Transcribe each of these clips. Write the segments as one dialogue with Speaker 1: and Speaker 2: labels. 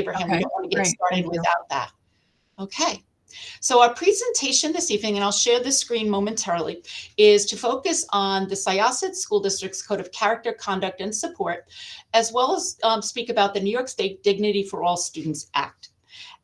Speaker 1: for him. We
Speaker 2: Okay,
Speaker 1: don't want to get
Speaker 2: great.
Speaker 1: started
Speaker 2: Thank you.
Speaker 1: without that. Okay. So our presentation this evening, and I'll share the screen momentarily, is to focus on the Syosset School District's Code of Character, Conduct, and Support, as well as speak about the New York State Dignity for All Students Act.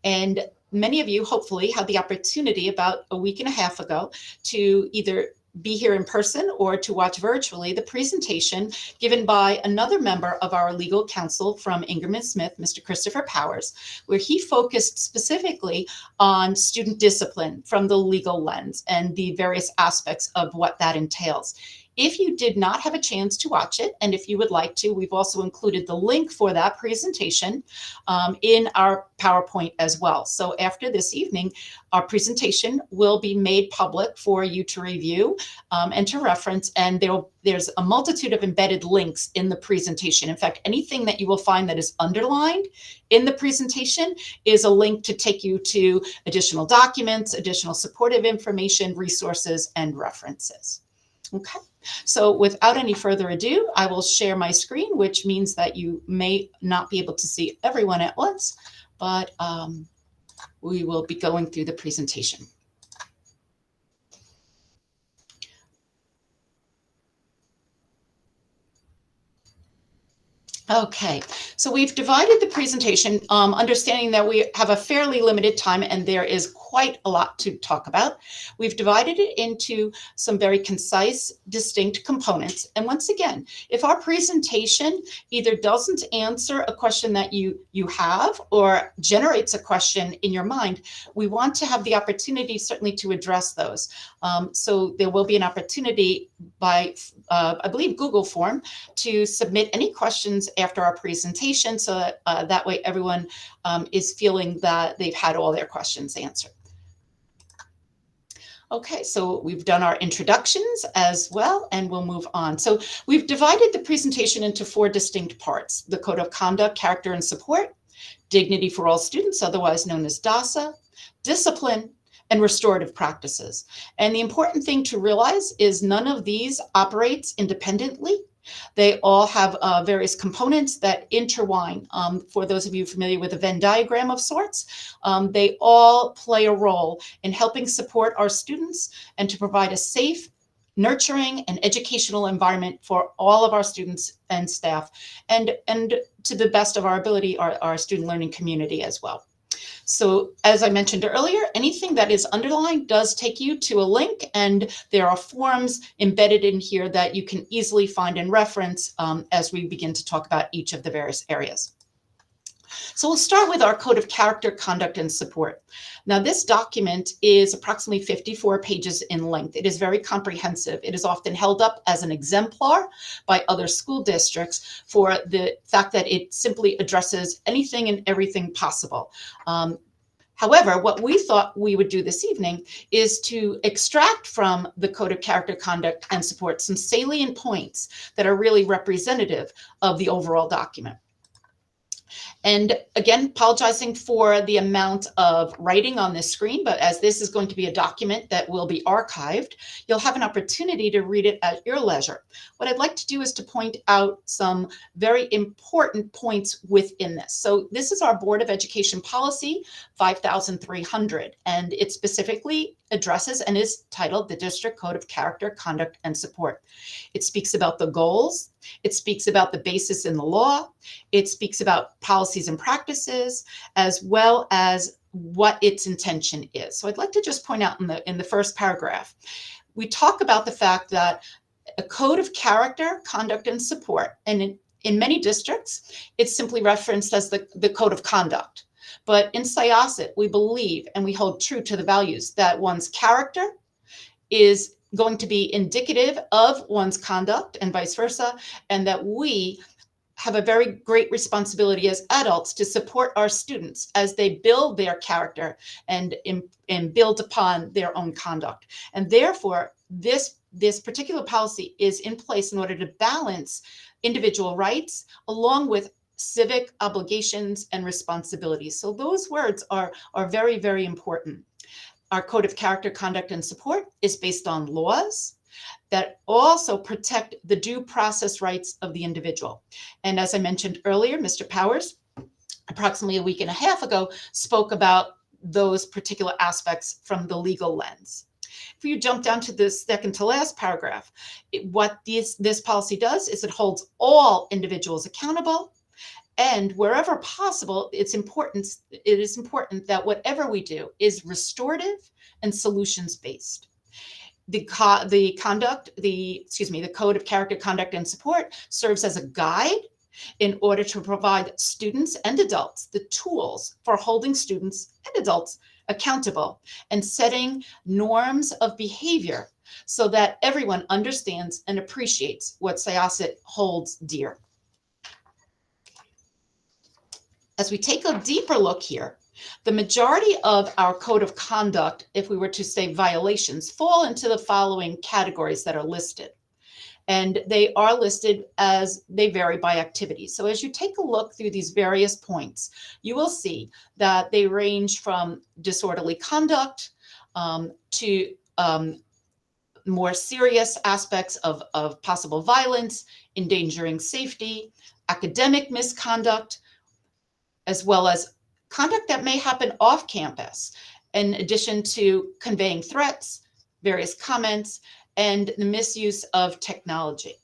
Speaker 1: And many of you hopefully had the opportunity about a week and a half ago to either be here in person or to watch virtually the presentation given by another member of our legal counsel from Ingram & Smith, Mr. Christopher Powers, where he focused specifically on student discipline from the legal lens and the various aspects of what that entails. If you did not have a chance to watch it, and if you would like to, we've also included the link for that presentation in our PowerPoint as well. So after this evening, our presentation will be made public for you to review and to reference, and there's a multitude of embedded links in the presentation. In fact, anything that you will find that is underlined in the presentation is a link to take you to additional documents, additional supportive information, resources, and references. Okay, so without any further ado, I will share my screen, which means that you may not be able to see everyone at once, but we will be going through the presentation. Okay, so we've divided the presentation, understanding that we have a fairly limited time and there is quite a lot to talk about. We've divided it into some very concise, distinct components. And once again, if our presentation either doesn't answer a question that you have or generates a question in your mind, we want to have the opportunity certainly to address those. So there will be an opportunity by, I believe, Google form to submit any questions after our presentation so that that way everyone is feeling that they've had all their questions answered. Okay, so we've done our introductions as well, and we'll move on. So we've divided the presentation into 4 distinct parts: the Code of Conduct, Character, and Support, Dignity for All Students, otherwise known as DASA, Discipline, and Restorative Practices. And the important thing to realize is none of these operates independently. They all have various components that intertwine. For those of you familiar with a Venn diagram of sorts, they all play a role in helping support our students and to provide a safe, nurturing, and educational environment for all of our students and staff, and to the best of our ability, our student learning community as well. So as I mentioned earlier, anything that is underlined does take you to a link, and there are forms embedded in here that you can easily find and reference as we begin to talk about each of the various areas. So we'll start with our Code of Character, Conduct, and Support. Now, this document is approximately 54 pages in length. It is very comprehensive. It is often held up as an exemplar by other school districts for the fact that it simply addresses anything and everything possible. However, what we thought we would do this evening is to extract from the Code of Character, Conduct, and Support some salient points that are really representative of the overall document. And again, apologizing for the amount of writing on this screen, but as this is going to be a document that will be archived, you'll have an opportunity to read it at your leisure. What I'd like to do is to point out some very important points within this. So this is our Board of Education Policy 5300, and it specifically addresses and is titled the District Code of Character, Conduct, and Support. It speaks about the goals. It speaks about the basis in the law. It speaks about policies and practices, as well as what its intention is. So I'd like to just point out in the first paragraph, we talk about the fact that a code of character, conduct, and support, and in many districts, it's simply referenced as the code of conduct. But in Syosset, we believe and we hold true to the values that one's character is going to be indicative of one's conduct and vice versa, and that we have a very great responsibility as adults to support our students as they build their character and build upon their own conduct. And therefore, this particular policy is in place in order to balance individual rights along with civic obligations and responsibilities. So those words are very, very important. Our Code of Character, Conduct, and Support is based on laws that also protect the due process rights of the individual. And as I mentioned earlier, Mr. Powers approximately a week and a half ago, spoke about those particular aspects from the legal lens. If you jump down to the second to last paragraph, what this policy does is it holds all individuals accountable. And wherever possible, it is important that whatever we do is restorative and solutions based. The code of character, conduct, and support serves as a guide in order to provide students and adults the tools for holding students and adults accountable and setting norms of behavior so that everyone understands and appreciates what Syosset holds dear. As we take a deeper look here, the majority of our code of conduct, if we were to say violations, fall into the following categories that are listed. And they are listed as they vary by activity. So as you take a look through these various points, you will see that they range from disorderly conduct to more serious aspects of possible violence, endangering safety, academic misconduct, as well as conduct that may happen off campus, in addition to conveying threats, various comments, and the misuse of technology.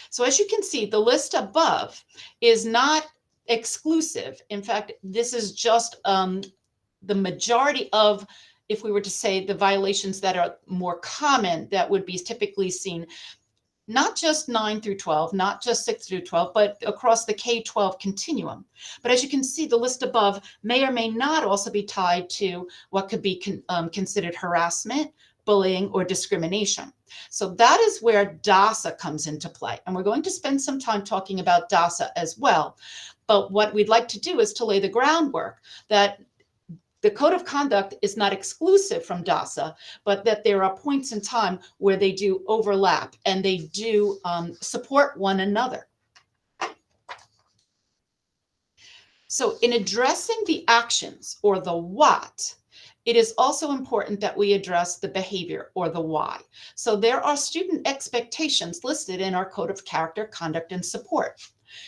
Speaker 1: So as you can see, the list above is not exclusive. In fact, this is just the majority of, if we were to say, the violations that are more common that would be typically seen, not just 9 through 12, not just 6 through 12, but across the K-12 continuum. But as you can see, the list above may or may not also be tied to what could be considered harassment, bullying, or discrimination. So that is where DASA comes into play. And we're going to spend some time talking about DASA as well. But what we'd like to do is to lay the groundwork that the code of conduct is not exclusive from DASA, but that there are points in time where they do overlap and they do support one another. So in addressing the actions or the what, it is also important that we address the behavior or the why. So there are student expectations listed in our code of character, conduct, and support.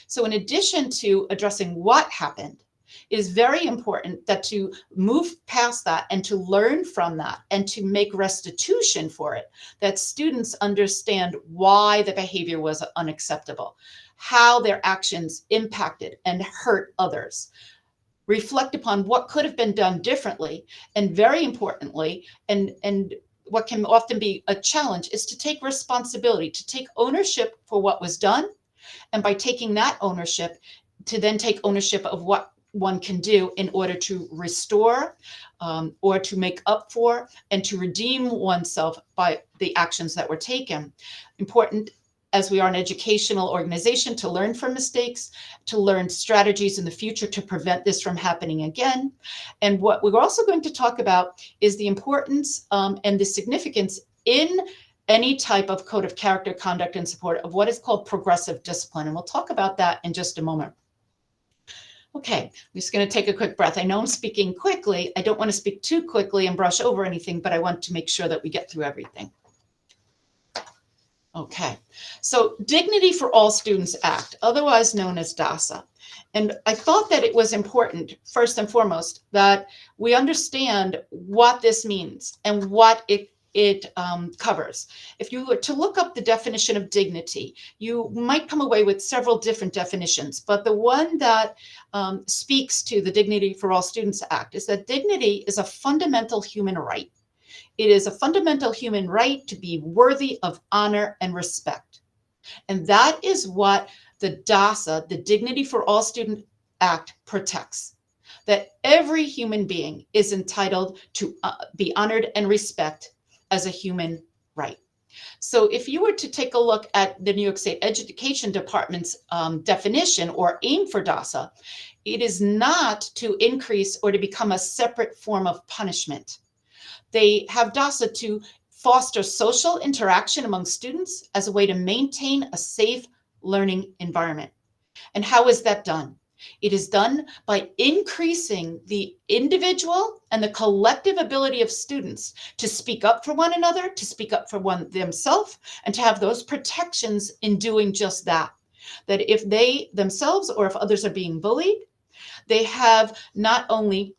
Speaker 1: So in addition to addressing what happened, it is very important that to move past that and to learn from that and to make restitution for it, that students understand why the behavior was unacceptable, how their actions impacted and hurt others, reflect upon what could have been done differently, and very importantly, and what can often be a challenge, is to take responsibility, to take ownership for what was done, and by taking that ownership, to then take ownership of what one can do in order to restore or to make up for and to redeem oneself by the actions that were taken. Important, as we are an educational organization, to learn from mistakes, to learn strategies in the future to prevent this from happening again. And what we're also going to talk about is the importance and the significance in any type of code of character, conduct, and support of what is called progressive discipline. And we'll talk about that in just a moment. Okay, I'm just going to take a quick breath. I know I'm speaking quickly. I don't want to speak too quickly and brush over anything, but I want to make sure that we get through everything. Okay, so Dignity for All Students Act, otherwise known as DASA. And I thought that it was important, first and foremost, that we understand what this means and what it covers. If you were to look up the definition of dignity, you might come away with several different definitions, but the one that speaks to the Dignity for All Students Act is that dignity is a fundamental human right. It is a fundamental human right to be worthy of honor and respect. And that is what the DASA, the Dignity for All Students Act, protects. That every human being is entitled to be honored and respect as a human right. So if you were to take a look at the New York State Education Department's definition or aim for DASA, it is not to increase or to become a separate form of punishment. They have DASA to foster social interaction among students as a way to maintain a safe learning environment. And how is that done? It is done by increasing the individual and the collective ability of students to speak up for one another, to speak up for themselves, and to have those protections in doing just that. That if they themselves or if others are being bullied, They have not only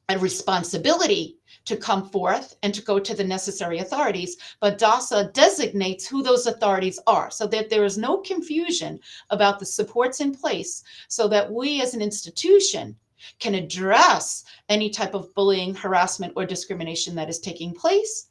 Speaker 1: a responsibility to come forth and to go to the necessary authorities, but DASA designates who those authorities are so that there is no confusion about the supports in place so that we as an institution can address any type of bullying, harassment, or discrimination that is taking place,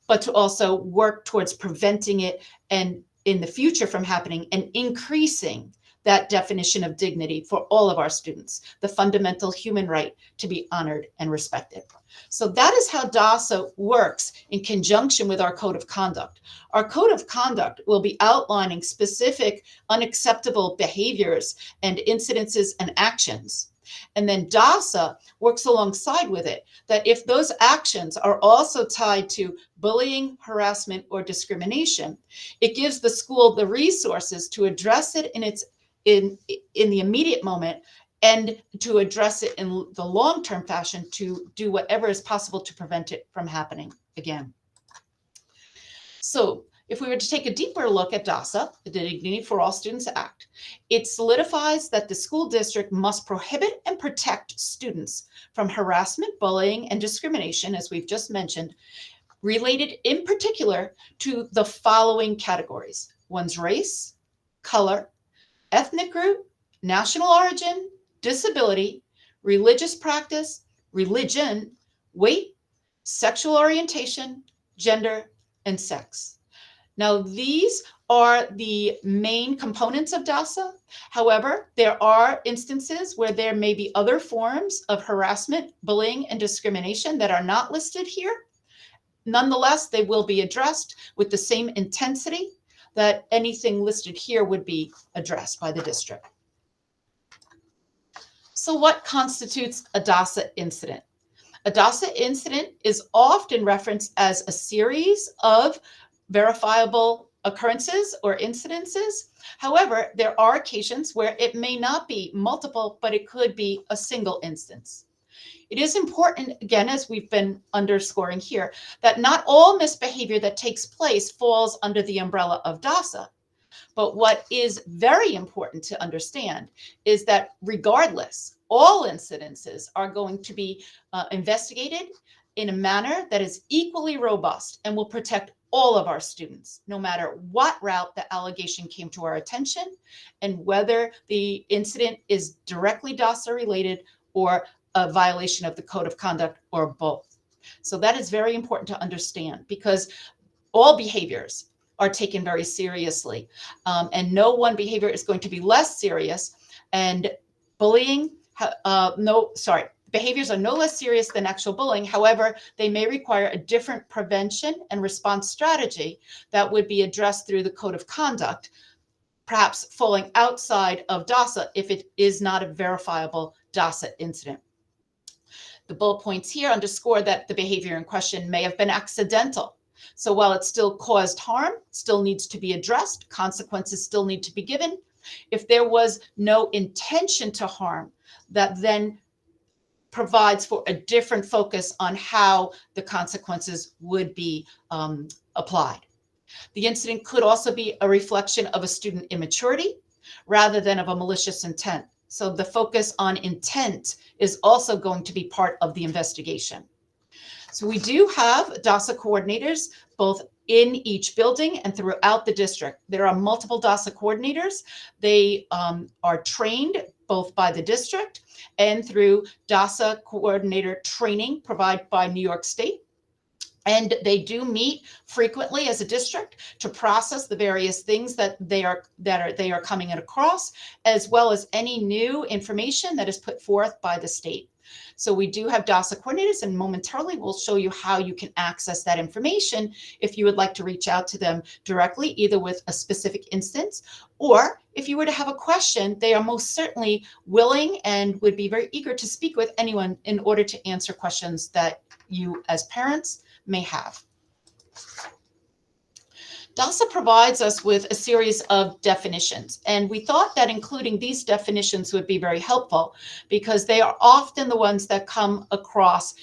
Speaker 1: but to also work towards preventing it and in the future from happening and increasing that definition of dignity for all of our students, the fundamental human right to be honored and respected. So that is how DASA works in conjunction with our code of conduct. Our code of conduct will be outlining specific unacceptable behaviors and incidences and actions. And then DASA works alongside with it, that if those actions are also tied to bullying, harassment, or discrimination, it gives the school the resources to address it in the immediate moment and to address it in the long-term fashion to do whatever is possible to prevent it from happening again. So if we were to take a deeper look at DASA, the Dignity for All Students Act, it solidifies that the school district must prohibit and protect students from harassment, bullying, and discrimination, as we've just mentioned, related in particular to the following categories: one's race, color, ethnic group, national origin, disability, religious practice, religion, weight, sexual orientation, gender, and sex. Now, these are the main components of DASA. However, there are instances where there may be other forms of harassment, bullying, and discrimination that are not listed here. Nonetheless, they will be addressed with the same intensity that anything listed here would be addressed by the district. So what constitutes a DASA incident? A DASA incident is often referenced as a series of verifiable occurrences or incidences. However, there are occasions where it may not be multiple, but it could be a single instance. It is important, again, as we've been underscoring here, that not all misbehavior that takes place falls under the umbrella of DASA. But what is very important to understand is that regardless, all incidences are going to be investigated in a manner that is equally robust and will protect all of our students, no matter what route the allegation came to our attention and whether the incident is directly DASA related or a violation of the code of conduct or both. So that is very important to understand because all behaviors are taken very seriously and no one behavior is going to be less serious, and bullying, behaviors are no less serious than actual bullying. However, they may require a different prevention and response strategy that would be addressed through the code of conduct, perhaps falling outside of DASA if it is not a verifiable DASA incident. The bullet points here underscore that the behavior in question may have been accidental. So while it still caused harm, still needs to be addressed, consequences still need to be given. If there was no intention to harm, that then provides for a different focus on how the consequences would be applied. The incident could also be a reflection of a student immaturity rather than of a malicious intent. So the focus on intent is also going to be part of the investigation. So we do have DASA coordinators both in each building and throughout the district. There are multiple DASA coordinators. They are trained both by the district and through DASA coordinator training provided by New York State. And they do meet frequently as a district to process the various things that they are coming across, as well as any new information that is put forth by the state. So we do have DASA coordinators, and momentarily we'll show you how you can access that information if you would like to reach out to them directly, either with a specific instance, or if you were to have a question, they are most certainly willing and would be very eager to speak with anyone in order to answer questions that you as parents may have. DASA provides us with a series of definitions, and we thought that including these definitions would be very helpful because they are often the ones that come across,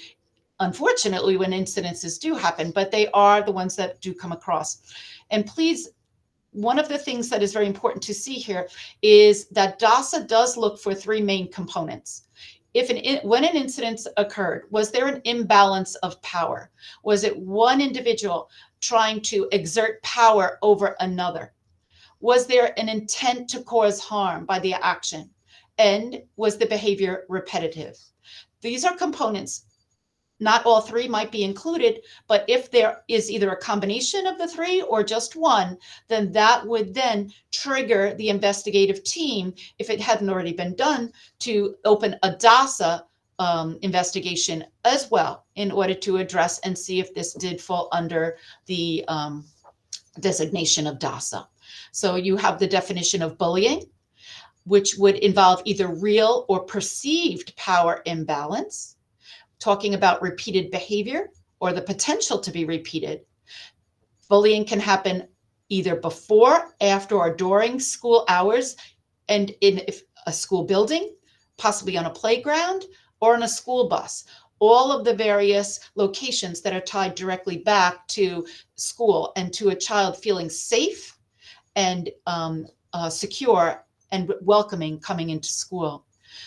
Speaker 1: unfortunately, when incidences do happen, but they are the ones that do come across. And please, one of the things that is very important to see here is that DASA does look for three main components. when an incident occurred, was there an imbalance of power? Was it one individual trying to exert power over another? Was there an intent to cause harm by the action? And was the behavior repetitive? These are components. Not all three might be included, but if there is either a combination of the three or just one, then that would then trigger the investigative team, if it hadn't already been done, to open a DASA investigation as well, in order to address and see if this did fall under the designation of DASA. So you have the definition of bullying, which would involve either real or perceived power imbalance, talking about repeated behavior or the potential to be repeated. Bullying can happen either before, after, or during school hours, and in a school building, possibly on a playground or on a school bus. All of the various locations that are tied directly back to school and to a child feeling safe and secure and welcoming coming into school.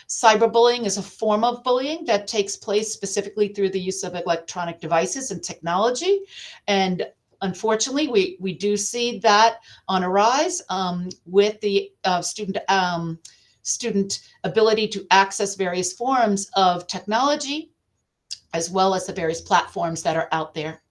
Speaker 1: Cyberbullying is a form of bullying that takes place specifically through the use of electronic devices and technology. And unfortunately, we do see that on a rise with the student ability to access various forms of technology, as well as the various platforms that are out there.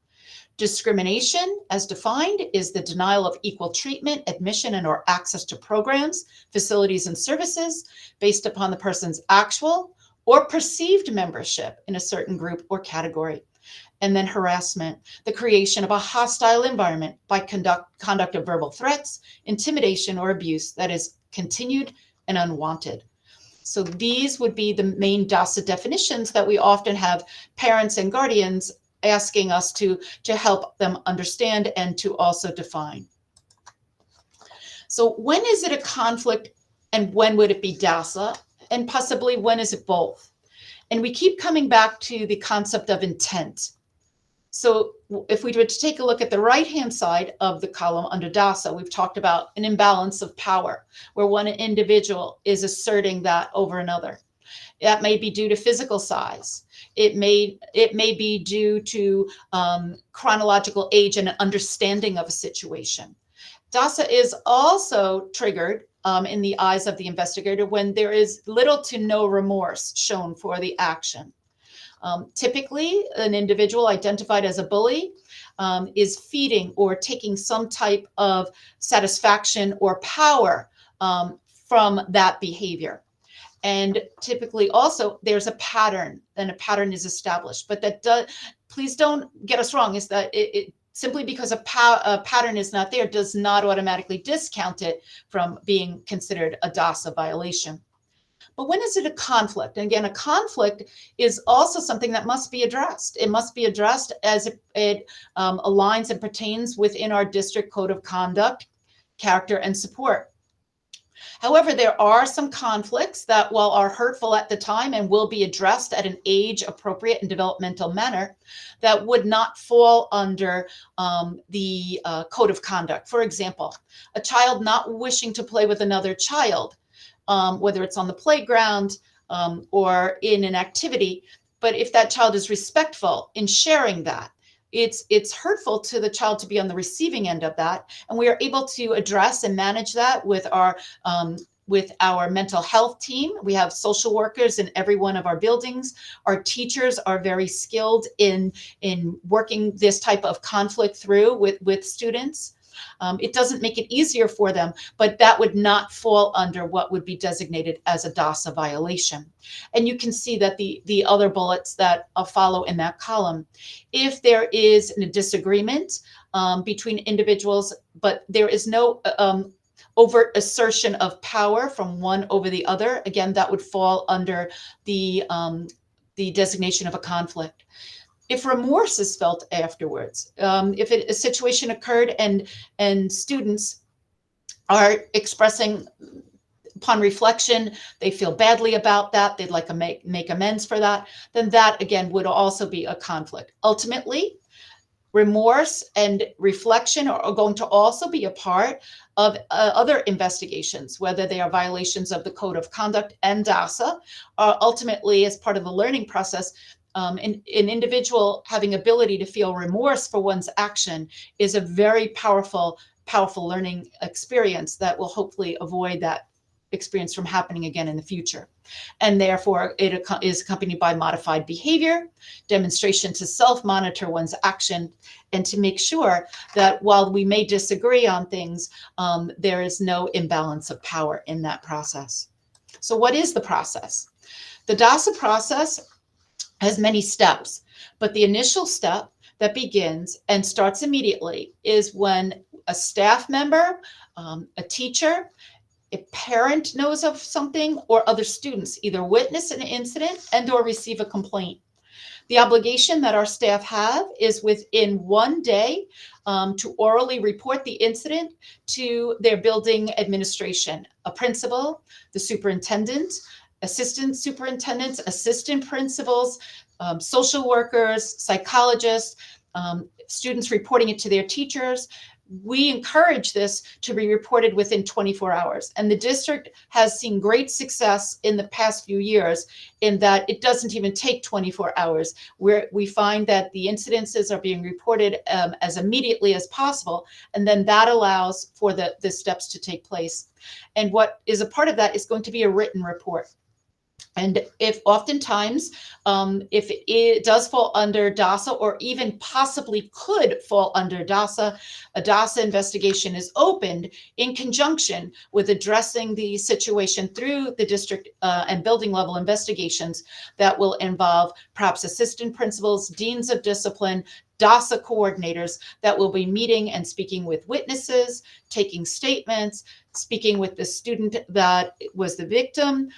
Speaker 1: Discrimination, as defined, is the denial of equal treatment, admission, and or access to programs, facilities, and services based upon the person's actual or perceived membership in a certain group or category. And then harassment, the creation of a hostile environment by conduct of verbal threats, intimidation, or abuse that is continued and unwanted. So these would be the main DASA definitions that we often have parents and guardians asking us to help them understand and to also define. So when is it a conflict and when would it be DASA? And possibly when is it both? And we keep coming back to the concept of intent. So if we were to take a look at the right-hand side of the column under DASA, we've talked about an imbalance of power, where one individual is asserting that over another. That may be due to physical size. It may be due to chronological age and an understanding of a situation. DASA is also triggered in the eyes of the investigator when there is little to no remorse shown for the action. Typically, an individual identified as a bully is feeding or taking some type of satisfaction or power from that behavior. And typically also there's a pattern, and a pattern is established. But please don't get us wrong, is that it simply because a pattern is not there does not automatically discount it from being considered a DASA violation. But when is it a conflict? And again, a conflict is also something that must be addressed. It must be addressed as it aligns and pertains within our district code of conduct, character, and support. However, there are some conflicts that, while are hurtful at the time and will be addressed at an age-appropriate and developmental manner, that would not fall under the code of conduct. For example, a child not wishing to play with another child, whether it's on the playground or in an activity, but if that child is respectful in sharing that, it's hurtful to the child to be on the receiving end of that. And we are able to address and manage that with our mental health team. We have social workers in every one of our buildings. Our teachers are very skilled in working this type of conflict through with students. It doesn't make it easier for them, but that would not fall under what would be designated as a DASA violation. And you can see that the other bullets that follow in that column, if there is a disagreement between individuals, but there is no overt assertion of power from one over the other, again, that would fall under the designation of a conflict. If remorse is felt afterwards, if a situation occurred and students are expressing, upon reflection, they feel badly about that, they'd like to make amends for that, then that again would also be a conflict. Ultimately, remorse and reflection are going to also be a part of other investigations, whether they are violations of the Code of Conduct and DASA, ultimately as part of the learning process. An individual having ability to feel remorse for one's action is a very powerful learning experience that will hopefully avoid that experience from happening again in the future. And therefore, it is accompanied by modified behavior, demonstration to self-monitor one's action, and to make sure that while we may disagree on things, there is no imbalance of power in that process. So what is the process? The DASA process has many steps, but the initial step that begins and starts immediately is when a staff member, a teacher, a parent knows of something, or other students either witness an incident and or receive a complaint. The obligation that our staff have is within 1 day to orally report the incident to their building administration, a principal, the superintendent, assistant superintendents, assistant principals, social workers, psychologists, students reporting it to their teachers. We encourage this to be reported within 24 hours. And the district has seen great success in the past few years in that it doesn't even take 24 hours, where we find that the incidences are being reported as immediately as possible. And then that allows for the steps to take place. And what is a part of that is going to be a written report. And if oftentimes, if it does fall under DASA, or even possibly could fall under DASA, a DASA investigation is opened in conjunction with addressing the situation through the district and building level investigations that will involve perhaps assistant principals, deans of discipline, DASA coordinators that will be meeting and speaking with witnesses, taking statements, speaking with the student that was the victim,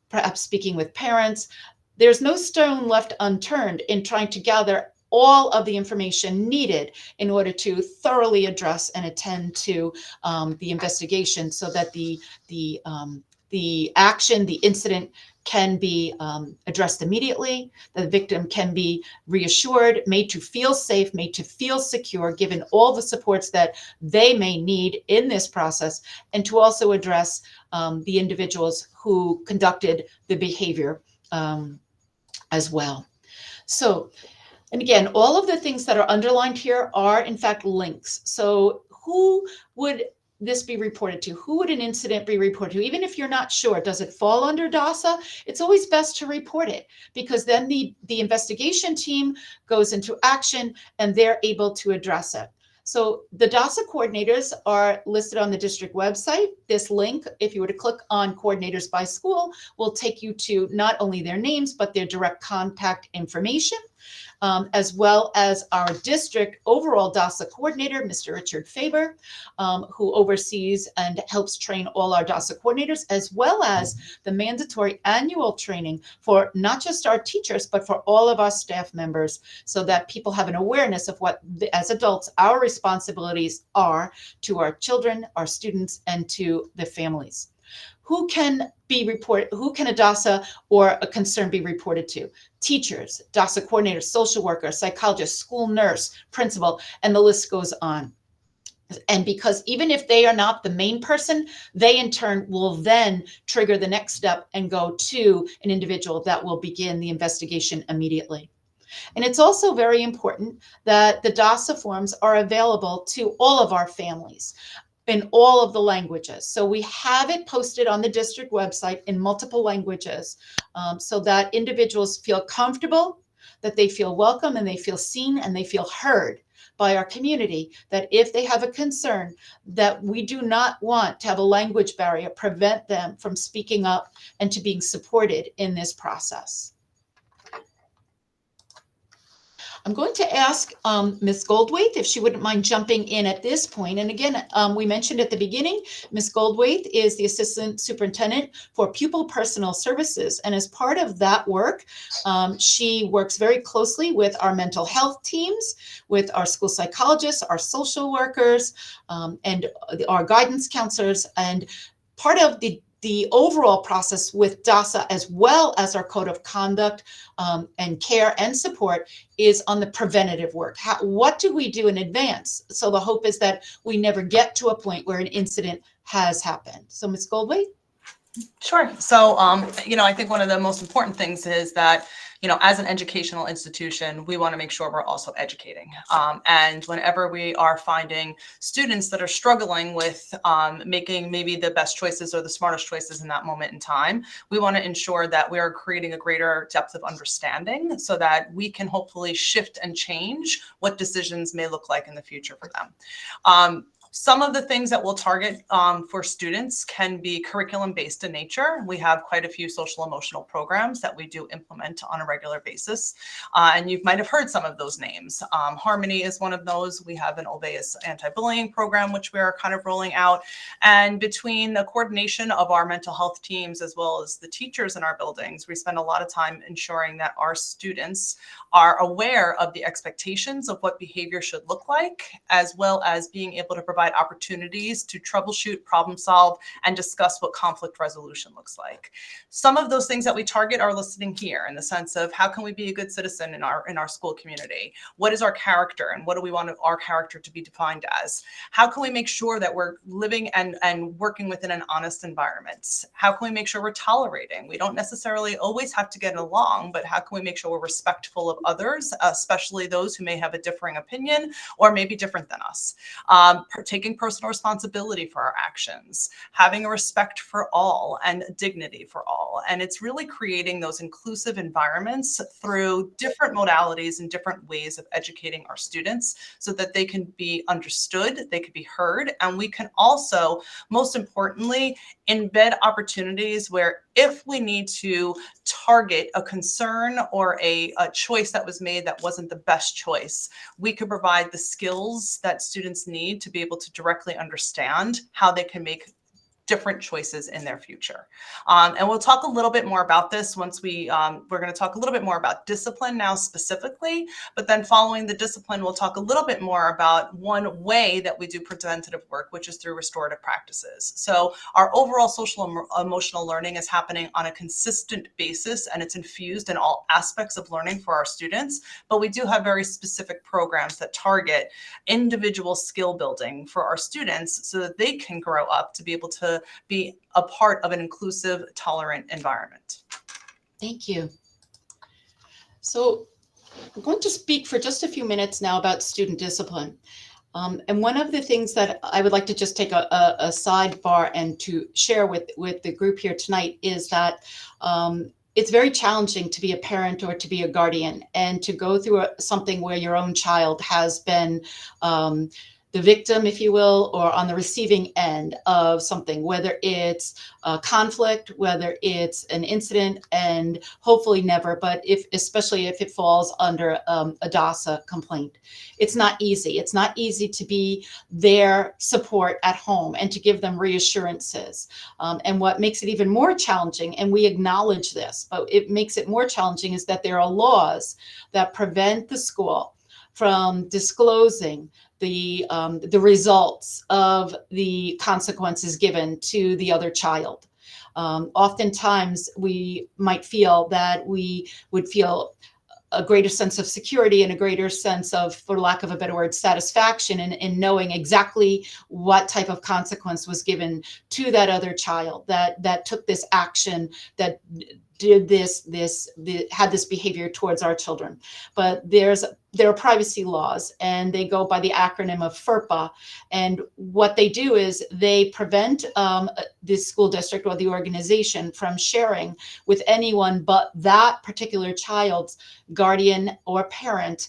Speaker 1: perhaps speaking with parents. There's no stone left unturned in trying to gather all of the information needed in order to thoroughly address and attend to the investigation, so that the action, the incident can be addressed immediately, the victim can be reassured, made to feel safe, made to feel secure, given all the supports that they may need in this process, and to also address the individuals who conducted the behavior as well. So, and again, all of the things that are underlined here are in fact links. So who would this be reported to? Who would an incident be reported to? Even if you're not sure, does it fall under DASA? It's always best to report it, because then the investigation team goes into action and they're able to address it. So the DASA coordinators are listed on the district website. This link, if you were to click on coordinators by school, will take you to not only their names, but their direct contact information, as well as our district overall DASA coordinator, Mr. Richard Faber, who oversees and helps train all our DASA coordinators, as well as the mandatory annual training for not just our teachers, but for all of our staff members, so that people have an awareness of what, as adults, our responsibilities are to our children, our students, and to the families. Who can be reported? Who can a DASA or a concern be reported to? Teachers, DASA coordinators, social workers, psychologists, school nurse, principal, and the list goes on. And because even if they are not the main person, they in turn will then trigger the next step and go to an individual that will begin the investigation immediately. And it's also very important that the DASA forms are available to all of our families in all of the languages. So we have it posted on the district website in multiple languages, so that individuals feel comfortable, that they feel welcome, and they feel seen, and they feel heard by our community, that if they have a concern, that we do not want to have a language barrier prevent them from speaking up and to being supported in this process. I'm going to ask Ms. Goldwaite if she wouldn't mind jumping in at this point. And again, we mentioned at the beginning, Ms. Goldwaite is the Assistant Superintendent for Pupil Personal Services. And as part of that work, she works very closely with our mental health teams, with our school psychologists, our social workers, and our guidance counselors. And part of the the overall process with DASA, as well as our code of conduct and care and support, is on the preventative work. What do we do in advance? So the hope is that we never get to a point where an incident has happened. So Ms. Goldway?
Speaker 2: Sure. So, I think one of the most important things is that, as an educational institution, we want to make sure we're also educating. And whenever we are finding students that are struggling with making maybe the best choices or the smartest choices in that moment in time, we want to ensure that we are creating a greater depth of understanding so that we can hopefully shift and change what decisions may look like in the future for them. Some of the things that we'll target for students can be curriculum-based in nature. We have quite a few social emotional programs that we do implement on a regular basis. And you might have heard some of those names. Harmony is one of those. We have an Obeus anti-bullying program, which we are kind of rolling out. And between the coordination of our mental health teams, as well as the teachers in our buildings, we spend a lot of time ensuring that our students are aware of the expectations of what behavior should look like, as well as being able to provide opportunities to troubleshoot, problem solve, and discuss what conflict resolution looks like. Some of those things that we target are listed here in the sense of how can we be a good citizen in our school community? What is our character and what do we want our character to be defined as? How can we make sure that we're living and working within an honest environment? How can we make sure we're tolerating? We don't necessarily always have to get along, but how can we make sure we're respectful of others, especially those who may have a differing opinion or maybe different than us? Taking personal responsibility for our actions, having a respect for all and dignity for all. And it's really creating those inclusive environments through different modalities and different ways of educating our students so that they can be understood, they can be heard, and we can also, most importantly, embed opportunities where if we need to target a concern or a choice that was made that wasn't the best choice, we could provide the skills that students need to be able to directly understand how they can make different choices in their future. And we'll talk a little bit more about this once we're going to talk a little bit more about discipline now specifically, but then following the discipline, we'll talk a little bit more about one way that we do preventative work, which is through restorative practices. So our overall social emotional learning is happening on a consistent basis, and it's infused in all aspects of learning for our students, but we do have very specific programs that target individual skill building for our students so that they can grow up to be able to be a part of an inclusive, tolerant environment.
Speaker 1: Thank you. So I'm going to speak for just a few minutes now about student discipline. And one of the things that I would like to just take a sidebar and to share with the group here tonight is that it's very challenging to be a parent or to be a guardian and to go through something where your own child has been the victim, if you will, or on the receiving end of something, whether it's a conflict, whether it's an incident, and hopefully never, but especially if it falls under a DASA complaint. It's not easy. It's not easy to be their support at home and to give them reassurances. And what makes it even more challenging, and we acknowledge this, but it makes it more challenging, is that there are laws that prevent the school from disclosing the results of the consequences given to the other child. Oftentimes, we might feel that we would feel a greater sense of security and a greater sense of, for lack of a better word, satisfaction in knowing exactly what type of consequence was given to that other child that took this action, that did had this behavior towards our children. But there are privacy laws, and they go by the acronym of FERPA. And what they do is they prevent the school district or the organization from sharing with anyone but that particular child's guardian or parent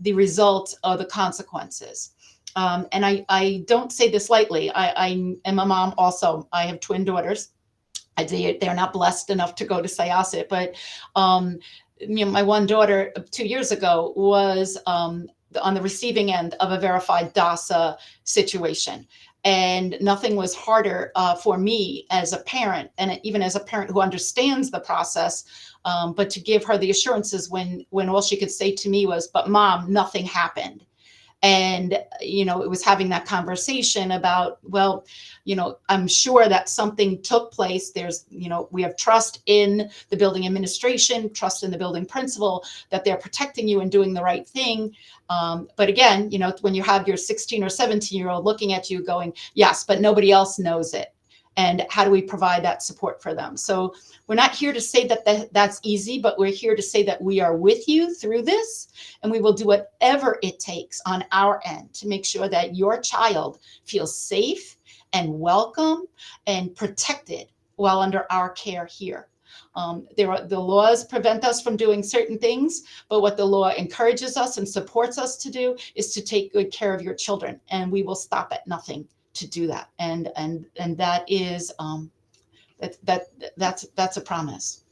Speaker 1: the results of the consequences. And I don't say this lightly. I am a mom also. I have twin daughters. They're not blessed enough to go to Syosset, but my one daughter 2 years ago was on the receiving end of a verified DASA situation. And nothing was harder for me as a parent, and even as a parent who understands the process, but to give her the assurances when all she could say to me was, "But Mom, nothing happened." And, it was having that conversation about, well, I'm sure that something took place. There's, we have trust in the building administration, trust in the building principal, that they're protecting you and doing the right thing. But again, when you have your 16 or 17-year-old looking at you going, yes, but nobody else knows it. And how do we provide that support for them? So we're not here to say that that's easy, but we're here to say that we are with you through this, and we will do whatever it takes on our end to make sure that your child feels safe and welcome and protected while under our care here. The laws prevent us from doing certain things, but what the law encourages us and supports us to do is to take good care of your children, and we will stop at nothing to do that. And that is that's a promise.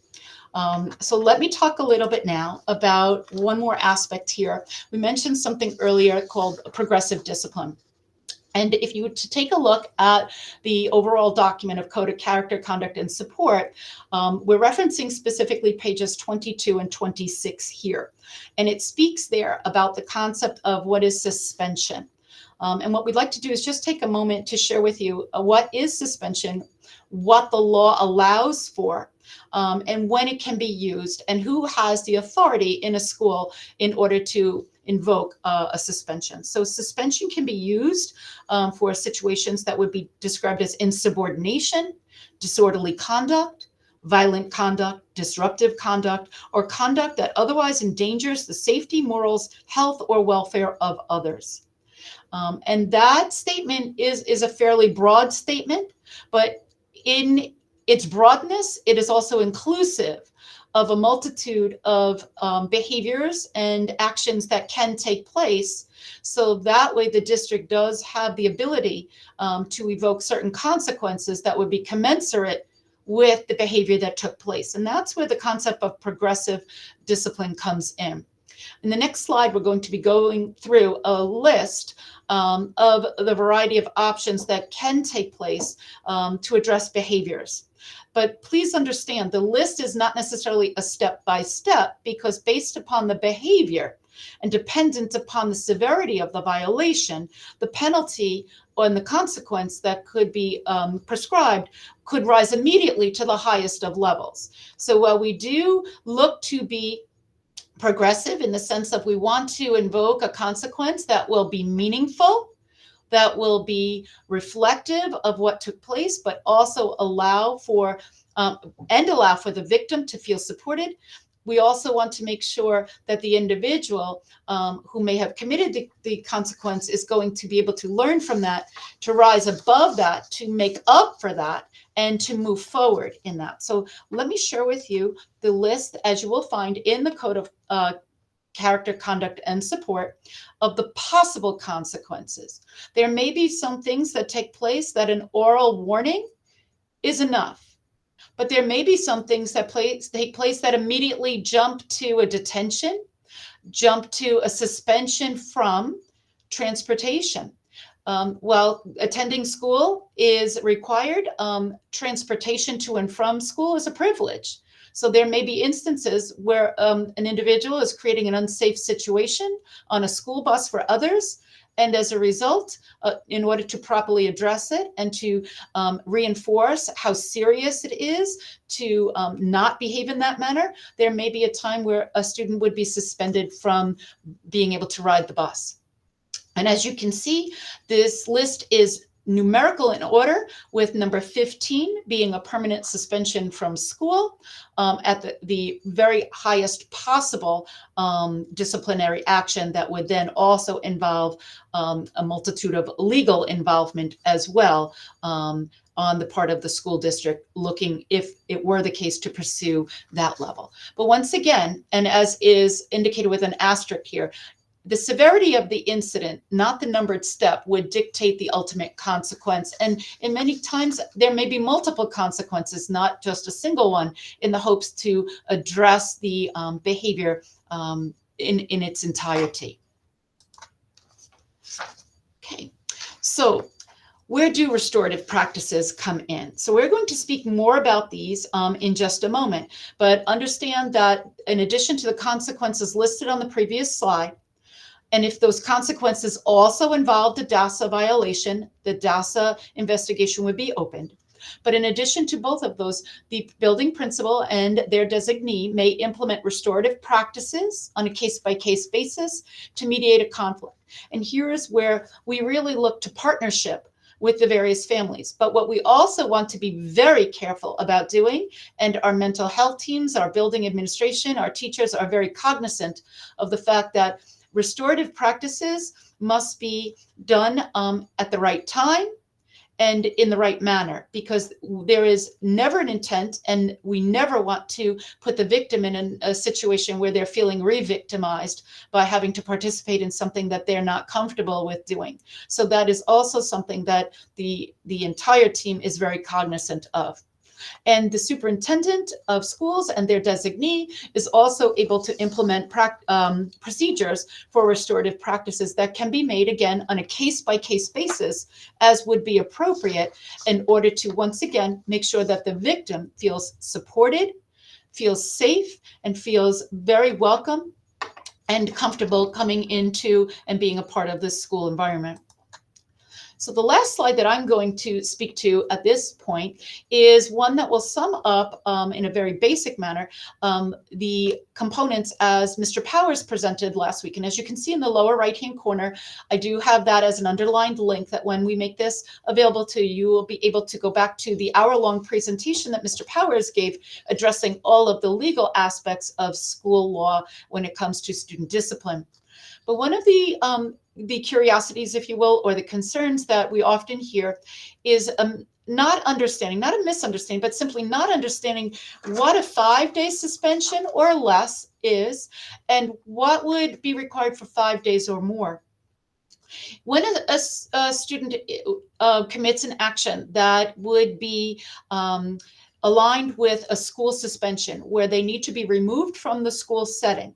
Speaker 1: So let me talk a little bit now about one more aspect here. We mentioned something earlier called progressive discipline. And if you were to take a look at the overall document of Code of Character, Conduct, and Support, we're referencing specifically pages 22 and 26 here. And it speaks there about the concept of what is suspension. And what we'd like to do is just take a moment to share with you what is suspension, what the law allows for, and when it can be used, and who has the authority in a school in order to invoke a suspension. So suspension can be used for situations that would be described as insubordination, disorderly conduct, violent conduct, disruptive conduct, or conduct that otherwise endangers the safety, morals, health, or welfare of others. And that statement is a fairly broad statement, but in its broadness, it is also inclusive of a multitude of behaviors and actions that can take place. So that way the district does have the ability to evoke certain consequences that would be commensurate with the behavior that took place. And that's where the concept of progressive discipline comes in. In the next slide, we're going to be going through a list of the variety of options that can take place to address behaviors. But please understand, the list is not necessarily a step-by-step, because based upon the behavior and dependent upon the severity of the violation, the penalty and the consequence that could be prescribed could rise immediately to the highest of levels. So while we do look to be progressive in the sense of we want to invoke a consequence that will be meaningful, that will be reflective of what took place, but also allow for the victim to feel supported. We also want to make sure that the individual who may have committed the consequence is going to be able to learn from that, to rise above that, to make up for that, and to move forward in that. So let me share with you the list, as you will find in the Code of Character, Conduct, and Support, of the possible consequences. There may be some things that take place that an oral warning is enough, but there may be some things that take place that immediately jump to a detention, jump to a suspension from transportation. While attending school is required, transportation to and from school is a privilege. So there may be instances where an individual is creating an unsafe situation on a school bus for others. And as a result, in order to properly address it and to reinforce how serious it is to not behave in that manner, there may be a time where a student would be suspended from being able to ride the bus. And as you can see, this list is numerical in order, with number 15 being a permanent suspension from school at the very highest possible disciplinary action that would then also involve a multitude of legal involvement as well on the part of the school district, looking if it were the case to pursue that level. But once again, and as is indicated with an asterisk here, the severity of the incident, not the numbered step, would dictate the ultimate consequence. And in many times, there may be multiple consequences, not just a single one, in the hopes to address the behavior in its entirety. Okay, so where do restorative practices come in? So we're going to speak more about these in just a moment, but understand that in addition to the consequences listed on the previous slide, And if those consequences also involved a DASA violation, the DASA investigation would be opened. But in addition to both of those, the building principal and their designee may implement restorative practices on a case-by-case basis to mediate a conflict. And here is where we really look to partnership with the various families. But what we also want to be very careful about doing, and our mental health teams, our building administration, our teachers are very cognizant of the fact that restorative practices must be done at the right time and in the right manner, because there is never an intent, and we never want to put the victim in a situation where they're feeling re-victimized by having to participate in something that they're not comfortable with doing. So that is also something that the entire team is very cognizant of. And the superintendent of schools and their designee is also able to implement procedures for restorative practices that can be made, again, on a case-by-case basis, as would be appropriate, in order to, once again, make sure that the victim feels supported, feels safe, and feels very welcome and comfortable coming into and being a part of this school environment. So the last slide that I'm going to speak to at this point is one that will sum up in a very basic manner the components as Mr. Powers presented last week. And as you can see in the lower right-hand corner, I do have that as an underlined link that when we make this available to you, you will be able to go back to the hour-long presentation that Mr. Powers gave, addressing all of the legal aspects of school law when it comes to student discipline. But one of the curiosities, if you will, or the concerns that we often hear is not understanding, not a misunderstanding, but simply not understanding what a 5-day suspension or less is and what would be required for 5 days or more. When a student commits an action that would be aligned with a school suspension, where they need to be removed from the school setting,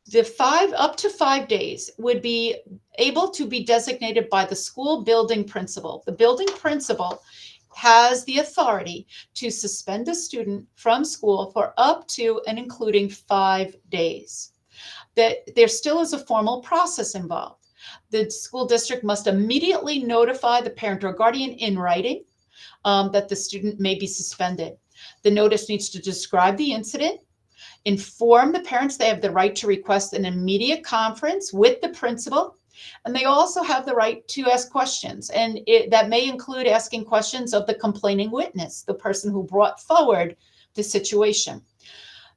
Speaker 1: the up to 5 days would be able to be designated by the school building principal. The building principal has the authority to suspend a student from school for up to and including 5 days. That there still is a formal process involved. The school district must immediately notify the parent or guardian in writing that the student may be suspended. The notice needs to describe the incident, inform the parents they have the right to request an immediate conference with the principal, and they also have the right to ask questions. And that may include asking questions of the complaining witness, the person who brought forward the situation.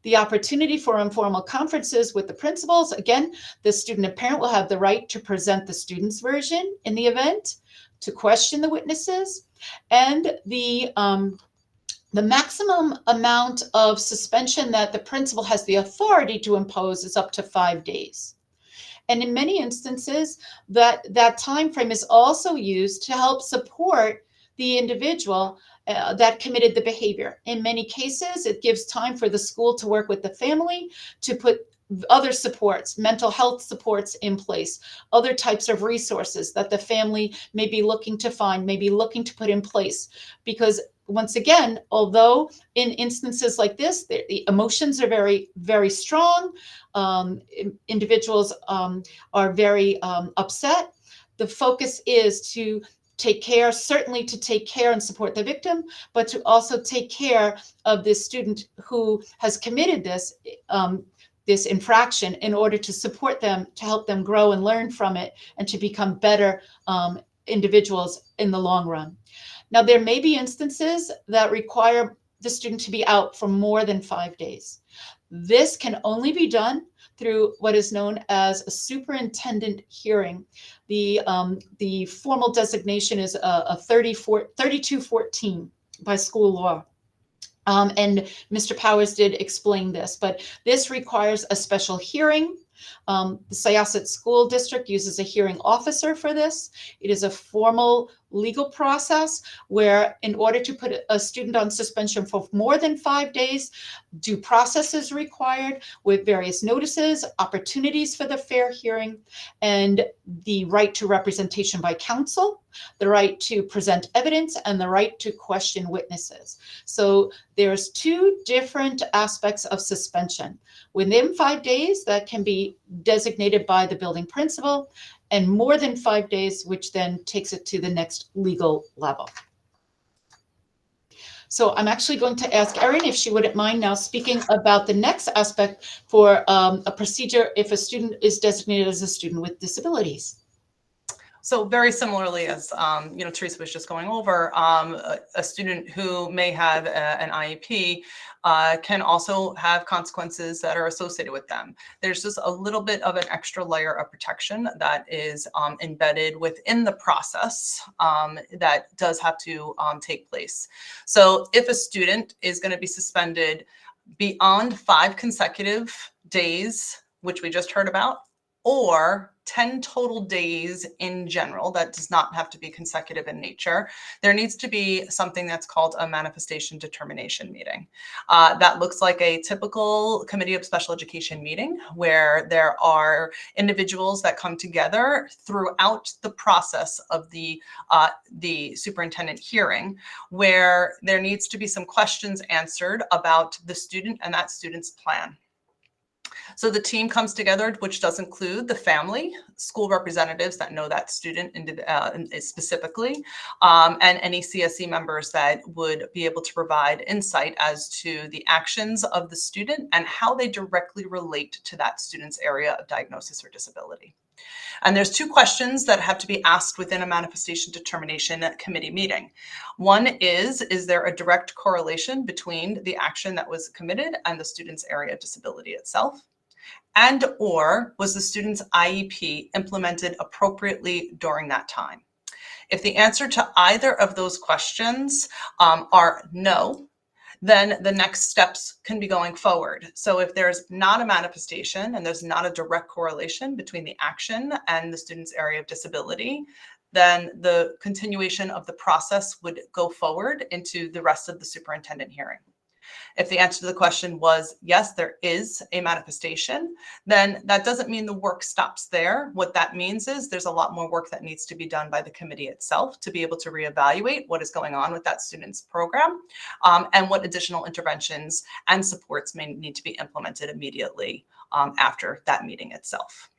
Speaker 1: The opportunity for informal conferences with the principals, again, the student and parent will have the right to present the student's version in the event, to question the witnesses, and the maximum amount of suspension that the principal has the authority to impose is up to 5 days. And in many instances, that time frame is also used to help support the individual that committed the behavior. In many cases, it gives time for the school to work with the family to put other supports, mental health supports in place, other types of resources that the family may be looking to find, may be looking to put in place. Because once again, although in instances like this, the emotions are very, very strong, individuals are very upset, the focus is to take care, certainly to take care and support the victim, but to also take care of this student who has committed this infraction in order to support them, to help them grow and learn from it, and to become better individuals in the long run. Now, there may be instances that require the student to be out for more than 5 days. This can only be done through what is known as a superintendent hearing. The formal designation is a 3214 by school law. And Mr. Powers did explain this, but this requires a special hearing. The Syosset School District uses a hearing officer for this. It is a formal legal process where, in order to put a student on suspension for more than 5 days, due process is required with various notices, opportunities for the fair hearing, and the right to representation by counsel, the right to present evidence, and the right to question witnesses. So there's two different aspects of suspension. Within 5 days, that can be designated by the building principal, and more than 5 days, which then takes it to the next legal level. So I'm actually going to ask Erin if she wouldn't mind now speaking about the next aspect for a procedure if a student is designated as a student with disabilities.
Speaker 2: So very similarly as, Teresa was just going over, a student who may have an IEP can also have consequences that are associated with them. There's just a little bit of an extra layer of protection that is embedded within the process that does have to take place. So if a student is going to be suspended beyond 5 consecutive days, which we just heard about, or 10 total days in general, that does not have to be consecutive in nature, there needs to be something that's called a manifestation determination meeting. That looks like a typical Committee of Special Education meeting where there are individuals that come together throughout the process of the superintendent hearing, where there needs to be some questions answered about the student and that student's plan. So the team comes together, which does include the family, school representatives that know that student specifically, and any CSE members that would be able to provide insight as to the actions of the student and how they directly relate to that student's area of diagnosis or disability. And there's 2 questions that have to be asked within a manifestation determination committee meeting. One is there a direct correlation between the action that was committed and the student's area of disability itself? And or was the student's IEP implemented appropriately during that time? If the answer to either of those questions are no, then the next steps can be going forward. So if there's not a manifestation and there's not a direct correlation between the action and the student's area of disability, then the continuation of the process would go forward into the rest of the superintendent hearing. If the answer to the question was yes, there is a manifestation, then that doesn't mean the work stops there. What that means is there's a lot more work that needs to be done by the committee itself to be able to reevaluate what is going on with that student's program and what additional interventions and supports may need to be implemented immediately after that meeting itself.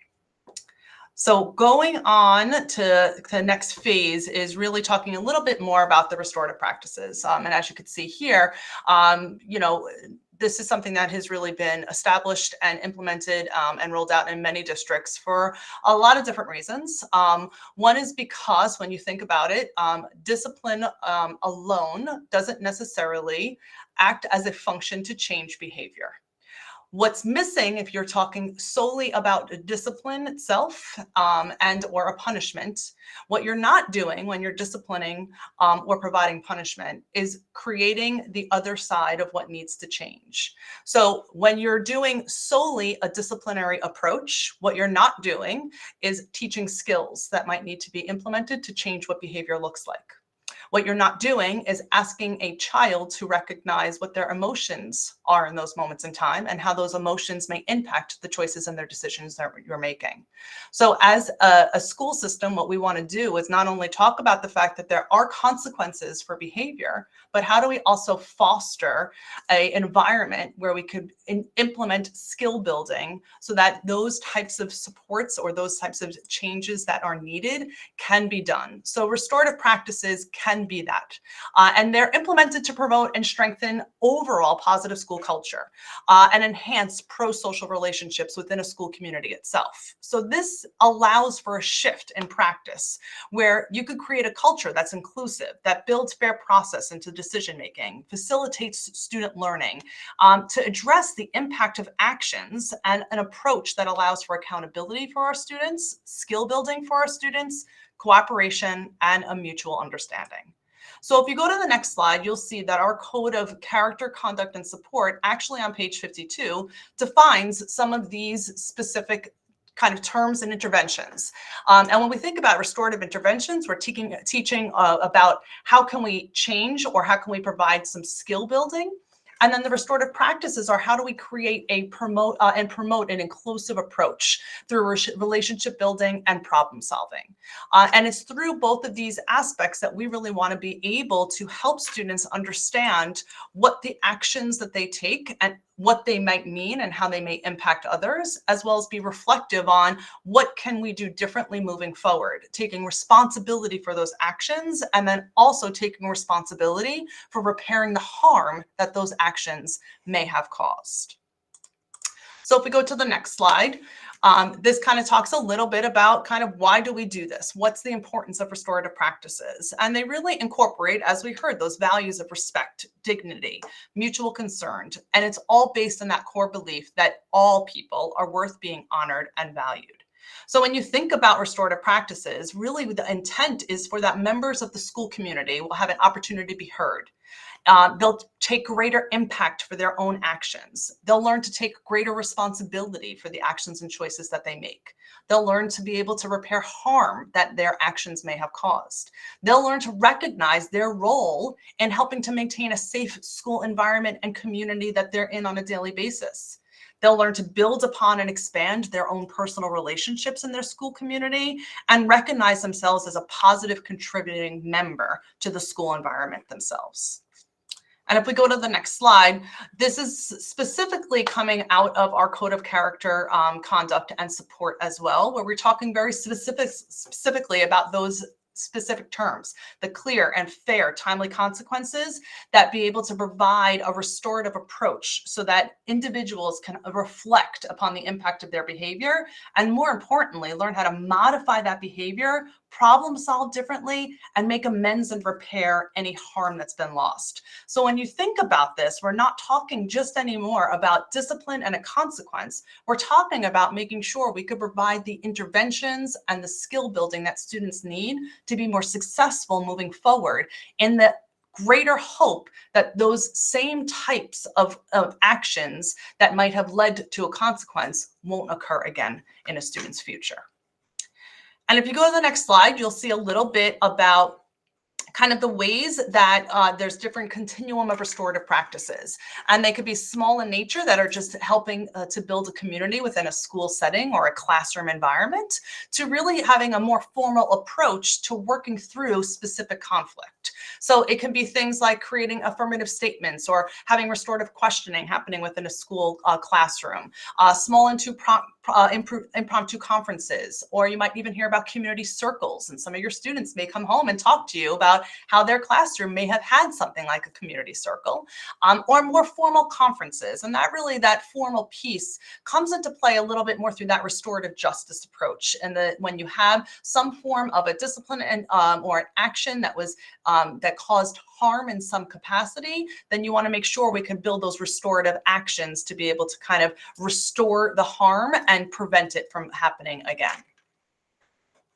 Speaker 2: So going on to the next phase is really talking a little bit more about the restorative practices. And as you can see here, this is something that has really been established and implemented and rolled out in many districts for a lot of different reasons. One is because when you think about it, discipline alone doesn't necessarily act as a function to change behavior. What's missing, if you're talking solely about discipline itself and or a punishment, what you're not doing when you're disciplining or providing punishment is creating the other side of what needs to change. So when you're doing solely a disciplinary approach, what you're not doing is teaching skills that might need to be implemented to change what behavior looks like. What you're not doing is asking a child to recognize what their emotions are in those moments in time and how those emotions may impact the choices and their decisions that you're making. So as a school system, what we want to do is not only talk about the fact that there are consequences for behavior, but how do we also foster an environment where we could implement skill building so that those types of supports or those types of changes that are needed can be done. So restorative practices can be that. And they're implemented to promote and strengthen overall positive school culture and enhance pro-social relationships within a school community itself. So this allows for a shift in practice where you could create a culture that's inclusive, that builds fair process into decision-making, facilitates student learning, to address the impact of actions and an approach that allows for accountability for our students, skill building for our students, cooperation, and a mutual understanding. So if you go to the next slide, you'll see that our code of character, conduct, and support actually on page 52 defines some of these specific kind of terms and interventions. And when we think about restorative interventions, we're teaching about how can we change or how can we provide some skill building. And then the restorative practices are how do we create a promote an inclusive approach through relationship building and problem solving. And it's through both of these aspects that we really want to be able to help students understand what the actions that they take and what they might mean and how they may impact others, as well as be reflective on what can we do differently moving forward, taking responsibility for those actions, and then also taking responsibility for repairing the harm that those actions may have caused. So if we go to the next slide, this kind of talks a little bit about kind of why do we do this? What's the importance of restorative practices? And they really incorporate, as we heard, those values of respect, dignity, mutual concern, and it's all based on that core belief that all people are worth being honored and valued. So when you think about restorative practices, really the intent is for that members of the school community will have an opportunity to be heard. They'll take greater impact for their own actions. They'll learn to take greater responsibility for the actions and choices that they make. They'll learn to be able to repair harm that their actions may have caused. They'll learn to recognize their role in helping to maintain a safe school environment and community that they're in on a daily basis. They'll learn to build upon and expand their own personal relationships in their school community and recognize themselves as a positive contributing member to the school environment themselves. And if we go to the next slide, this is specifically coming out of our code of character, conduct and support as well, where we're talking very specifically about those specific terms, the clear and fair, timely consequences that be able to provide a restorative approach so that individuals can reflect upon the impact of their behavior and, more importantly, learn how to modify that behavior, problem solve differently, and make amends and repair any harm that's been lost. So when you think about this, we're not talking just anymore about discipline and a consequence. We're talking about making sure we could provide the interventions and the skill building that students need to be more successful moving forward, in the greater hope that those same types of actions that might have led to a consequence won't occur again in a student's future. And if you go to the next slide, you'll see a little bit about kind of the ways that there's different continuum of restorative practices. And they could be small in nature that are just helping to build a community within a school setting or a classroom environment, to really having a more formal approach to working through specific conflict. So it can be things like creating affirmative statements or having restorative questioning happening within a school classroom, small impromptu conferences, or you might even hear about community circles, and some of your students may come home and talk to you about how their classroom may have had something like a community circle, or more formal conferences. And that formal piece comes into play a little bit more through that restorative justice approach. And when you have some form of a discipline and or an action that was that caused harm in some capacity, then you want to make sure we can build those restorative actions to be able to kind of restore the harm and prevent it from happening again.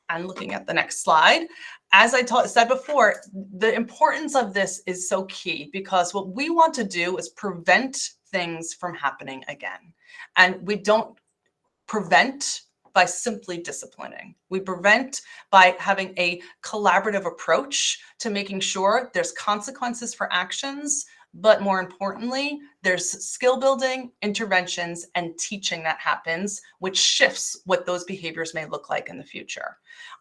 Speaker 2: And looking at the next slide, as I said before, the importance of this is so key, because what we want to do is prevent things from happening again. And we don't prevent by simply disciplining. We prevent by having a collaborative approach to making sure there's consequences for actions, but more importantly, there's skill building, interventions, and teaching that happens, which shifts what those behaviors may look like in the future.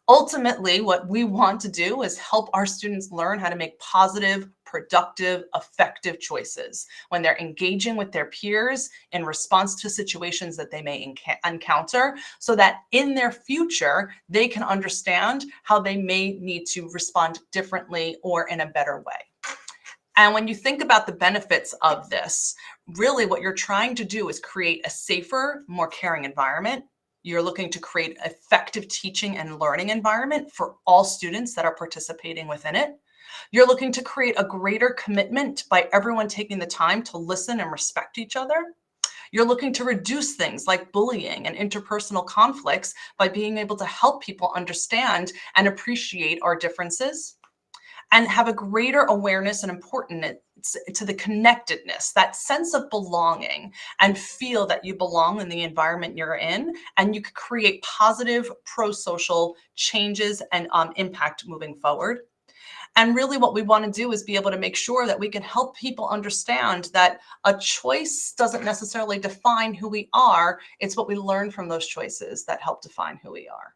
Speaker 2: Ultimately, what we want to do is help our students learn how to make positive, productive, effective choices when they're engaging with their peers in response to situations that they may encounter, so that in their future, they can understand how they may need to respond differently or in a better way. And when you think about the benefits of this, really what you're trying to do is create a safer, more caring environment. You're looking to create an effective teaching and learning environment for all students that are participating within it. You're looking to create a greater commitment by everyone taking the time to listen and respect each other. You're looking to reduce things like bullying and interpersonal conflicts by being able to help people understand and appreciate our differences, and have a greater awareness and importance to the connectedness, that sense of belonging, and feel that you belong in the environment you're in, and you can create positive pro-social changes and impact moving forward. And really what we want to do is be able to make sure that we can help people understand that a choice doesn't necessarily define who we are. It's what we learn from those choices that help define who we are.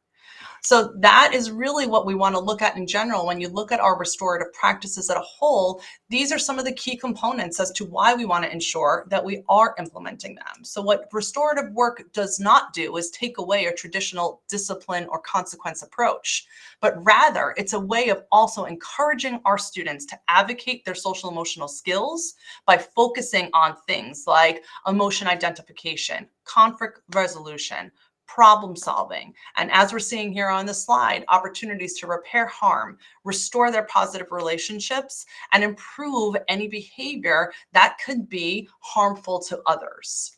Speaker 2: So that is really what we want to look at in general. When you look at our restorative practices as a whole, these are some of the key components as to why we want to ensure that we are implementing them. So what restorative work does not do is take away a traditional discipline or consequence approach, but rather it's a way of also encouraging our students to advocate their social emotional skills by focusing on things like emotion identification, conflict resolution, problem solving, and as we're seeing here on the slide, opportunities to repair harm, restore their positive relationships, and improve any behavior that could be harmful to others.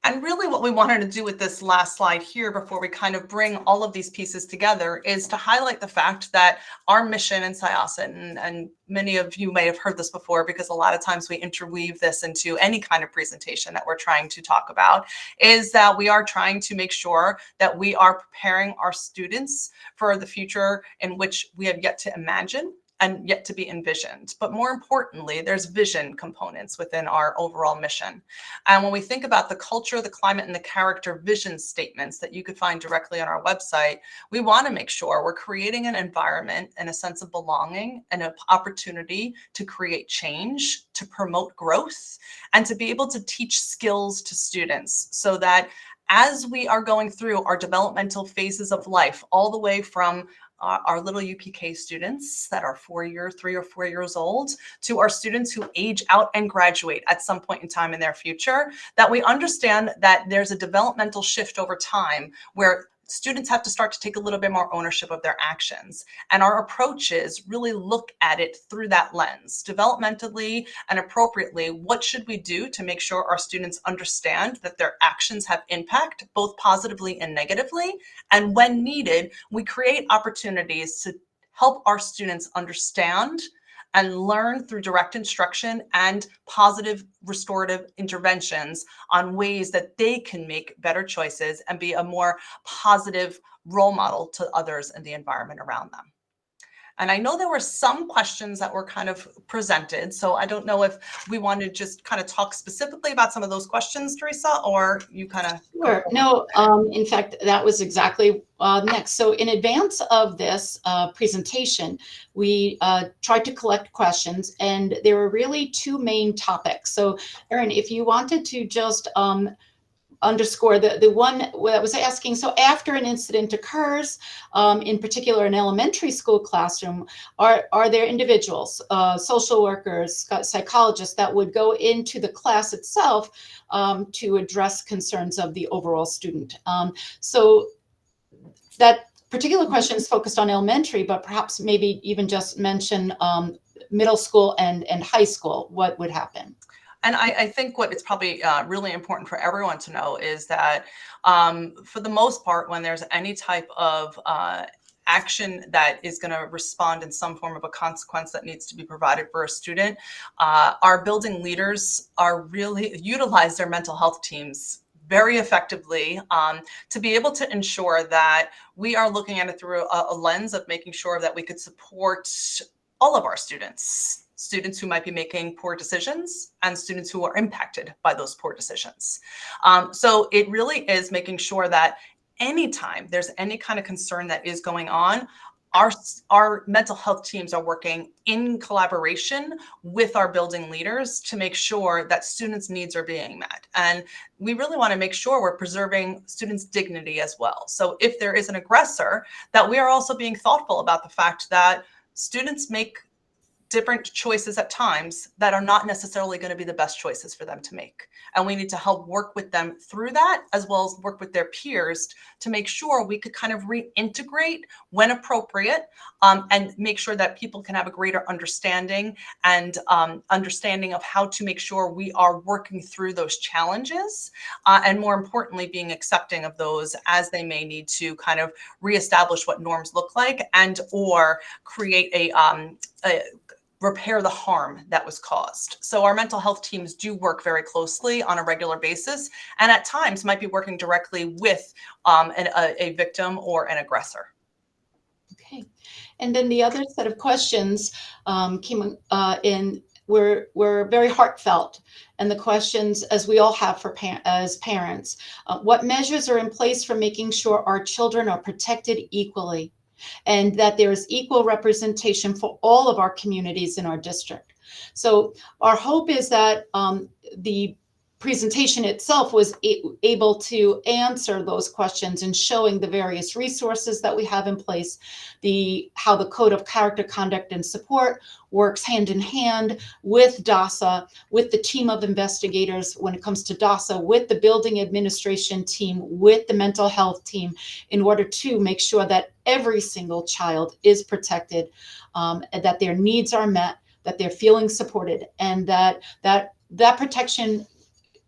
Speaker 2: And really what we wanted to do with this last slide here before we kind of bring all of these pieces together is to highlight the fact that our mission in Syosset, and many of you may have heard this before because a lot of times we interweave this into any kind of presentation that we're trying to talk about, is that we are trying to make sure that we are preparing our students for the future in which we have yet to imagine and yet to be envisioned. But more importantly, there's vision components within our overall mission. And when we think about the culture, the climate, and the character vision statements that you could find directly on our website, we want to make sure we're creating an environment and a sense of belonging and an opportunity to create change, to promote growth, and to be able to teach skills to students so that as we are going through our developmental phases of life, all the way from our little UPK students that are 3 or 4 years old, to our students who age out and graduate at some point in time in their future, that we understand that there's a developmental shift over time where students have to start to take a little bit more ownership of their actions. And our approaches really look at it through that lens. Developmentally and appropriately, what should we do to make sure our students understand that their actions have impact, both positively and negatively? And when needed, we create opportunities to help our students understand and learn through direct instruction and positive restorative interventions on ways that they can make better choices and be a more positive role model to others and the environment around them. And I know there were some questions that were kind of presented, so I don't know if we want to just kind of talk specifically about some of those questions, Teresa, or you kind of.
Speaker 1: Sure. No, in fact, that was exactly next. So in advance of this presentation, we tried to collect questions, and there were really two main topics. So Erin, if you wanted to just underscore the one that was asking, so after an incident occurs, in particular an elementary school classroom, are there individuals, social workers, psychologists that would go into the class itself to address concerns of the overall student? So that particular question is focused on elementary, but perhaps maybe even just mention middle school and high school, what would happen?
Speaker 2: And I think what it's probably really important for everyone to know is that for the most part, when there's any type of action that is going to respond in some form of a consequence that needs to be provided for a student, our building leaders are really utilize their mental health teams very effectively to be able to ensure that we are looking at it through a lens of making sure that we could support all of our students who might be making poor decisions and students who are impacted by those poor decisions. So it really is making sure that anytime there's any kind of concern that is going on, our mental health teams are working in collaboration with our building leaders to make sure that students' needs are being met. And we really want to make sure we're preserving students' dignity as well. So if there is an aggressor, that we are also being thoughtful about the fact that students make different choices at times that are not necessarily going to be the best choices for them to make. And we need to help work with them through that, as well as work with their peers to make sure we could kind of reintegrate when appropriate, and make sure that people can have a greater understanding and understanding of how to make sure we are working through those challenges, and more importantly, being accepting of those as they may need to kind of reestablish what norms look like and or create a repair the harm that was caused. So our mental health teams do work very closely on a regular basis, and at times might be working directly with a victim or an aggressor.
Speaker 1: Okay. And then the other set of questions came in were very heartfelt. And the questions, as we all have as parents, what measures are in place for making sure our children are protected equally, and that there is equal representation for all of our communities in our district? So our hope is that the presentation itself was able to answer those questions and showing the various resources that we have in place, how the Code of Character, Conduct, and Support works hand in hand with DASA, with the team of investigators when it comes to DASA, with the building administration team, with the mental health team, in order to make sure that every single child is protected, that their needs are met, that they're feeling supported, and that protection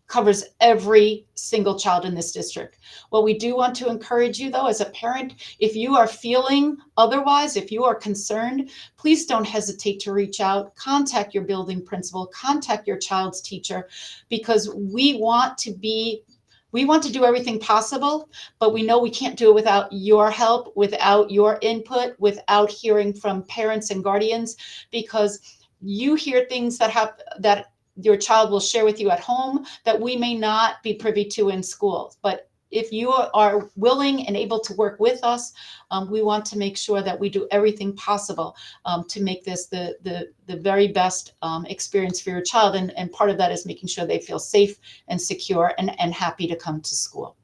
Speaker 1: covers every single child in this district. What we do want to encourage you, though, as a parent, if you are feeling otherwise, if you are concerned, please don't hesitate to reach out, contact your building principal, contact your child's teacher, because we want to do everything possible, but we know we can't do it without your help, without your input, without hearing from parents and guardians, because you hear things that your child will share with you at home that we may not be privy to in school. But if you are willing and able to work with us, we want to make sure that we do everything possible to make this the very best experience for your child. And part of that is making sure they feel safe and secure and happy to come to school.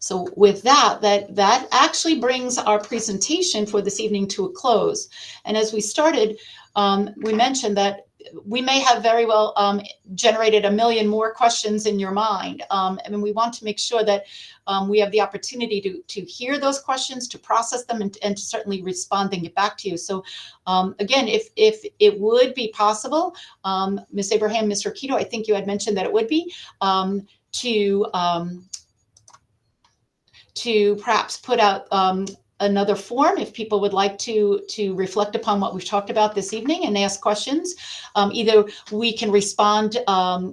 Speaker 1: So with that actually brings our presentation for this evening to a close. And as we started, we mentioned that we may have very well generated a million more questions in your mind. And we want to make sure that we have the opportunity to hear those questions, to process them, and to certainly respond and get back to you. So again, if it would be possible, Ms. Abraham, Mr. Keto, I think you had mentioned that it would be, to perhaps put out another form if people would like to reflect upon what we've talked about this evening and ask questions. Either we can respond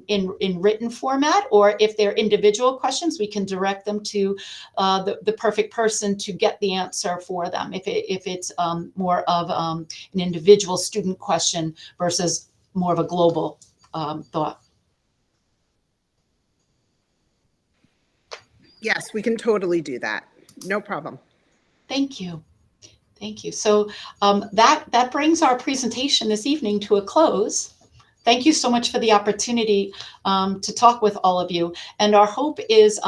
Speaker 1: in written format, or if they're individual questions, we can direct them to the perfect person to get the answer for them, if it's more of an individual student question versus more of a global thought.
Speaker 3: Yes, we can totally do that. No problem.
Speaker 1: Thank you. Thank you. So that brings our presentation this evening to a close. Thank you so much for the opportunity to talk with all of you. And our hope is,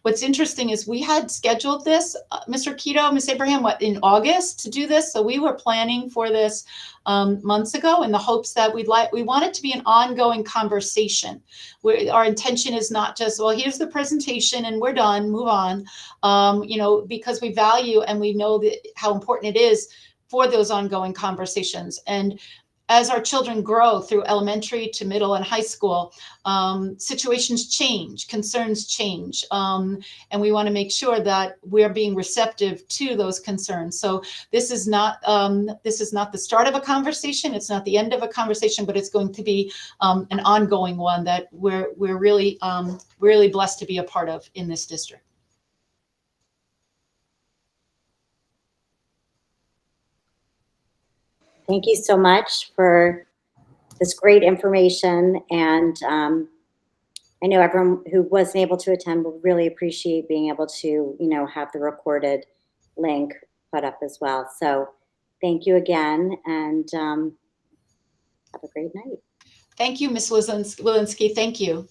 Speaker 1: what's interesting is we had scheduled this, Mr. Keto, Ms. Abraham, in August to do this. So we were planning for this months ago in the hopes that we want it to be an ongoing conversation. Our intention is not just, well, here's the presentation and we're done, move on, because we value and we know how important it is for those ongoing conversations. And as our children grow through elementary to middle and high school, situations change, concerns change, and we want to make sure that we're being receptive to those concerns. So this is not the start of a conversation. It's not the end of a conversation, but it's going to be an ongoing one that we're really blessed to be a part of in this district.
Speaker 4: Thank you so much for this great information. And I know everyone who wasn't able to attend will really appreciate being able to, have the recorded link put up as well. So thank you again, and have a great night.
Speaker 1: Thank you, Ms. Wilinski. Thank you.